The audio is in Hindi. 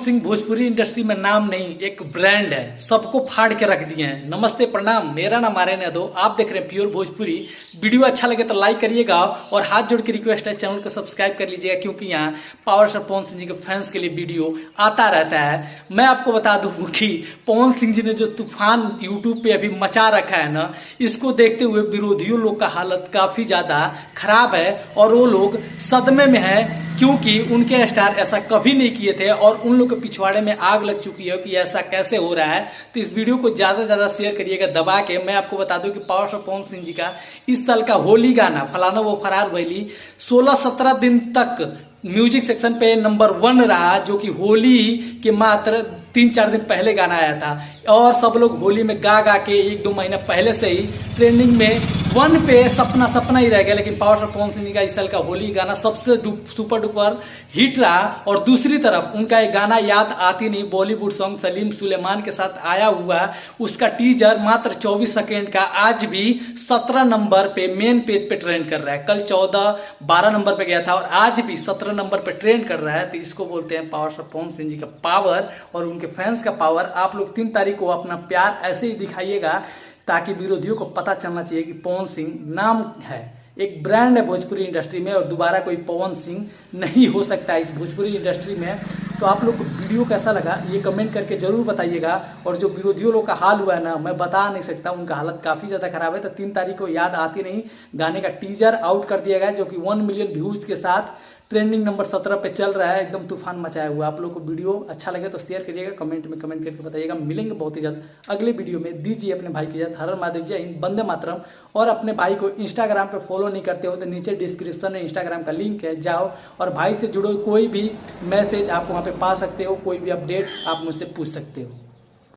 सिंह भोजपुरी इंडस्ट्री में नाम नहीं, एक ब्रांड है, सबको फाड़ के रख दिए हैं। नमस्ते प्रणाम, मेरा नाम आर्यन यादव, आप देख रहे हैं प्योर भोजपुरी। वीडियो अच्छा लगे तो लाइक करिएगा और हाथ जोड़ के रिक्वेस्ट है चैनल को सब्सक्राइब कर लीजिएगा, क्योंकि यहाँ पावर स्टार पवन सिंह जी के फैंस के लिए वीडियो आता रहता है। मैं आपको बता दूं कि पवन सिंह जी ने जो तूफान यूट्यूब पे अभी मचा रखा है ना, इसको देखते हुए विरोधियों लोग का हालत काफी ज्यादा खराब है और वो लोग सदमे में है, क्योंकि उनके स्टार ऐसा कभी नहीं किए थे और उन लोग के पिछवाड़े में आग लग चुकी है कि ऐसा कैसे हो रहा है। तो इस वीडियो को ज्यादा से ज्यादा शेयर करिएगा दबा के। मैं आपको बता दूं कि पावर स्टार पवन सिंह जी का इस साल का होली गाना फलाना वो फरार भैली 16-17 दिन तक म्यूजिक सेक्शन पे नंबर 1 रहा, जो कि होली के मात्र 3-4 दिन पहले गाना आया था और सब लोग होली में गा गा के 1-2 महीना पहले से ही ट्रेंडिंग में 1 पे सपना ही रह गया। लेकिन पावर स्टार पवन सिंह जी का इस साल का होली गाना सबसे सुपर डुपर हिट रहा। और दूसरी तरफ उनका एक गाना याद आती नहीं, बॉलीवुड सॉन्ग सलीम सुलेमान के साथ आया हुआ, उसका टीजर मात्र 24 सेकेंड का आज भी 17 नंबर पे मेन पेज पे ट्रेंड कर रहा है। कल 14-12 नंबर पे गया था और आज भी 17 नंबर पे ट्रेंड कर रहा है। तो इसको बोलते हैं पावर स्टार पवन सिंह जी का पावर और उनके फैंस का पावर। आप लोग 3 तारीख को अपना प्यार ऐसे ही दिखाइएगा ताकि विरोधियों को पता चलना चाहिए कि पवन सिंह नाम है, एक ब्रांड है भोजपुरी इंडस्ट्री में और दोबारा कोई पवन सिंह नहीं हो सकता है इस भोजपुरी इंडस्ट्री में। तो आप लोग को वीडियो कैसा लगा ये कमेंट करके जरूर बताइएगा। और जो विरोधियों लोग का हाल हुआ है ना, मैं बता नहीं सकता, उनका हालत काफ़ी ज़्यादा खराब है। तो 3 तारीख को याद आती नहीं गाने का टीजर आउट कर दिया गया, जो कि 1 मिलियन व्यूज के साथ ट्रेंडिंग नंबर 17 पे चल रहा है, एकदम तूफान मचाया हुआ। आप लोग को वीडियो अच्छा लगे तो शेयर करिएगा, कमेंट में कमेंट करके बताइएगा। मिलेंगे बहुत ही जल्द अगले वीडियो में। दीजिए अपने भाई की इजाजत। हर हर महादेव, जय हिंद, वंदे मातरम। और अपने भाई को इंस्टाग्राम पे फॉलो नहीं करते हो तो नीचे डिस्क्रिप्शन में इंस्टाग्राम का लिंक है, जाओ और भाई से जुड़ो। कोई भी मैसेज आप वहाँ पे पा सकते हो, कोई भी अपडेट आप मुझसे पूछ सकते हो।